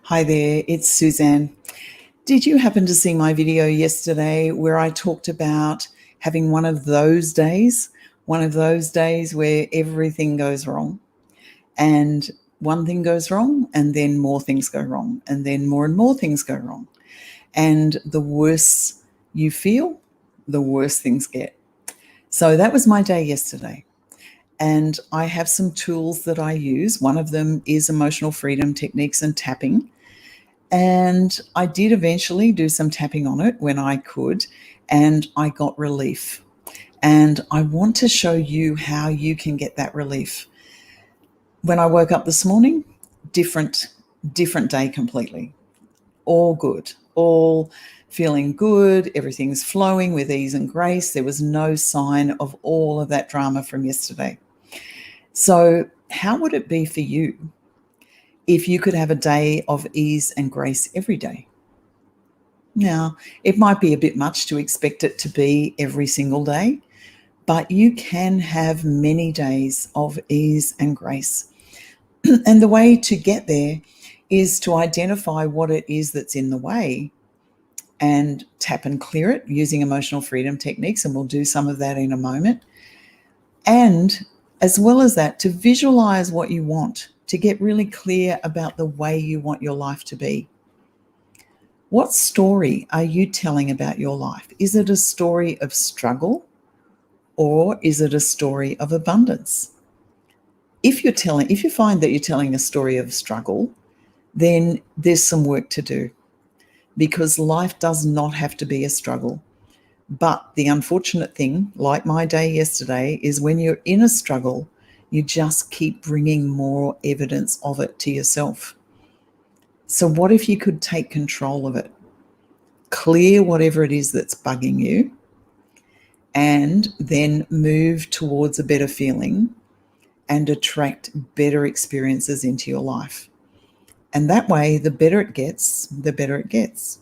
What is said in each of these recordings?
Hi there, it's Suzanne. Did you happen to see my video yesterday where I talked about having one of those days where everything goes wrong and one thing goes wrong and then more things go wrong and then more and more things go wrong. And the worse you feel, the worse things get. So that was my day yesterday. And I have some tools that I use. One of them is emotional freedom techniques and tapping. And I did eventually do some tapping on it when I could, and I got relief. And I want to show you how you can get that relief. When I woke up this morning, different day completely. All good, all feeling good, everything's flowing with ease and grace. There was no sign of all of that drama from yesterday. So, how would it be for you if you could have a day of ease and grace every day? Now, it might be a bit much to expect it to be every single day, but you can have many days of ease and grace. And the way to get there is to identify what it is that's in the way and tap and clear it using emotional freedom techniques. And we'll do some of that in a moment. And as well as that, to visualize what you want, to get really clear about the way you want your life to be. What story are you telling about your life? Is it a story of struggle or is it a story of abundance? If you find that you're telling a story of struggle, then there's some work to do because life does not have to be a struggle. But the unfortunate thing, like my day yesterday, is when you're in a struggle, you just keep bringing more evidence of it to yourself. So what if you could take control of it? Clear whatever it is that's bugging you, and then move towards a better feeling and attract better experiences into your life. And that way, the better it gets, the better it gets.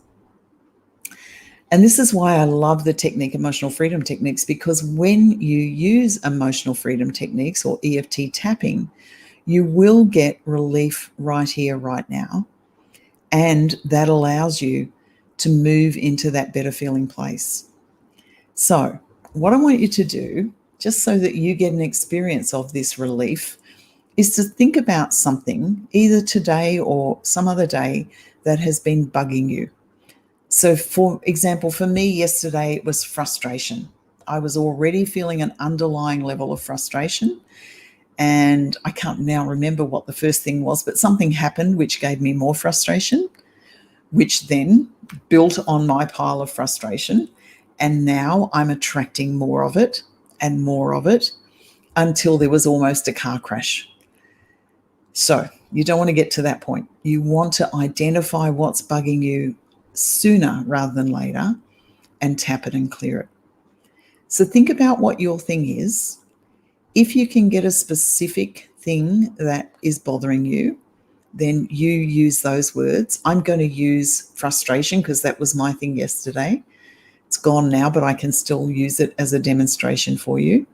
And this is why I love the technique, emotional freedom techniques, because when you use emotional freedom techniques or EFT tapping, you will get relief right here, right now. And that allows you to move into that better feeling place. So, what I want you to do, just so that you get an experience of this relief, is to think about something, either today or some other day, that has been bugging you. So, for example, for me yesterday, it was frustration. I was already feeling an underlying level of frustration. And I can't now remember what the first thing was, but something happened which gave me more frustration, which then built on my pile of frustration. And now I'm attracting more of it and more of it until there was almost a car crash. So you don't want to get to that point. You want to identify what's bugging you sooner rather than later and tap it and clear it. So think about what your thing is. If you can get a specific thing that is bothering you, then you use those words. I'm going to use frustration because that was my thing yesterday. It's gone now, but I can still use it as a demonstration for you.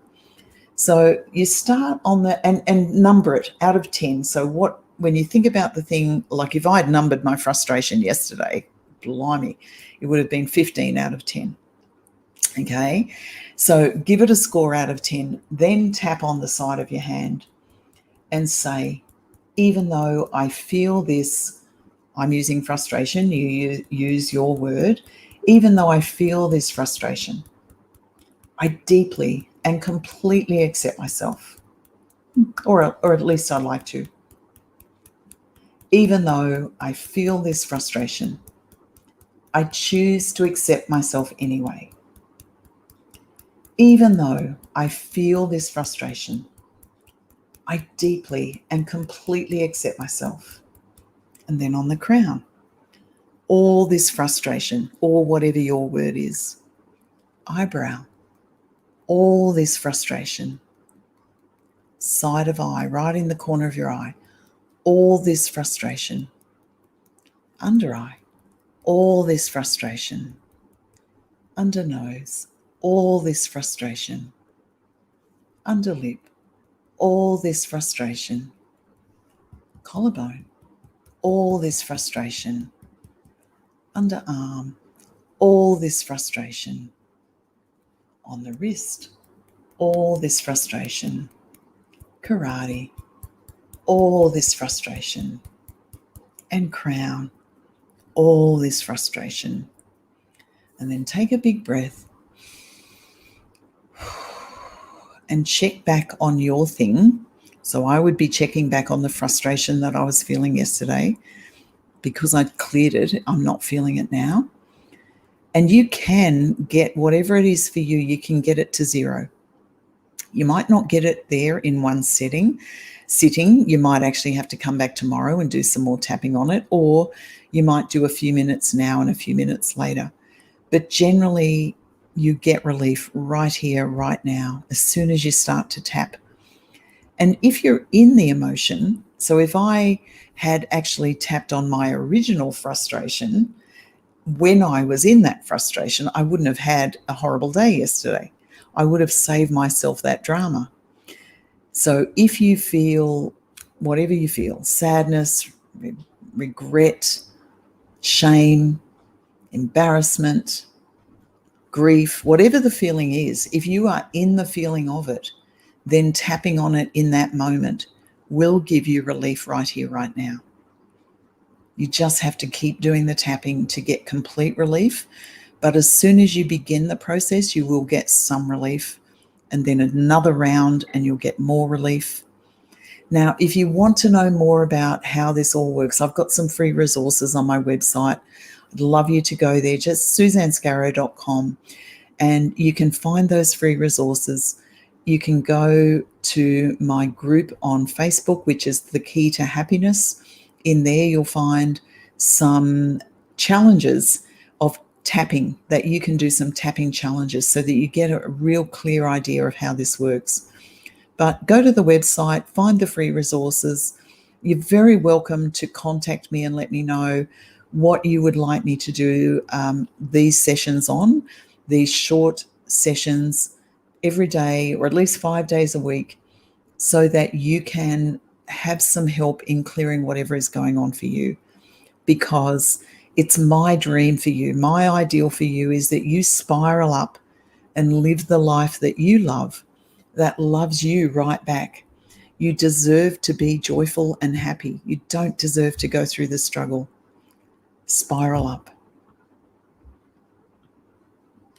So you start on the and number it out of 10. So when you think about the thing, like if I had numbered my frustration yesterday, blimey, it would have been 15 out of 10. Okay, so give it a score out of 10, then tap on the side of your hand and say, even though I feel this, I'm using frustration, you use your word, even though I feel this frustration, I deeply and completely accept myself, or at least I'd like to. Even though I feel this frustration, I choose to accept myself anyway. Even though I feel this frustration, I deeply and completely accept myself. And then on the crown, all this frustration, or whatever your word is, eyebrow, all this frustration, side of eye, right in the corner of your eye, all this frustration, under eye, all this frustration, under nose, all this frustration, under lip, all this frustration, collarbone, all this frustration. Underarm, all this frustration. On the wrist, all this frustration. Karate, all this frustration. And crown, all this frustration. And then take a big breath and check back on your thing. So I would be checking back on the frustration that I was feeling yesterday. Because I'd cleared it, I'm not feeling it now. And you can get whatever it is for you, you can get it to 0. You might not get it there in one sitting. You might actually have to come back tomorrow and do some more tapping on it, or you might do a few minutes now and a few minutes later. But generally, you get relief right here, right now, as soon as you start to tap. And if you're in the emotion, so if I had actually tapped on my original frustration, when I was in that frustration, I wouldn't have had a horrible day yesterday. I would have saved myself that drama. So if you feel whatever you feel, sadness, regret, shame, embarrassment, grief, whatever the feeling is, if you are in the feeling of it, then tapping on it in that moment will give you relief right here, right now. You just have to keep doing the tapping to get complete relief. But as soon as you begin the process, you will get some relief, and then another round and you'll get more relief. Now, if you want to know more about how this all works, I've got some free resources on my website. I'd love you to go there, just susanscarrow.com, and you can find those free resources. You can go to my group on Facebook, which is The Key to Happiness. In there, you'll find some challenges of tapping, that you can do some tapping challenges so that you get a real clear idea of how this works. But go to the website, find the free resources. You're very welcome to contact me and let me know what you would like me to do these sessions on, these short sessions every day, or at least 5 days a week, so that you can have some help in clearing whatever is going on for you. Because it's my dream for you, my ideal for you is that you spiral up and live the life that you love, that loves you right back. You deserve to be joyful and happy. You don't deserve to go through the struggle. Spiral up.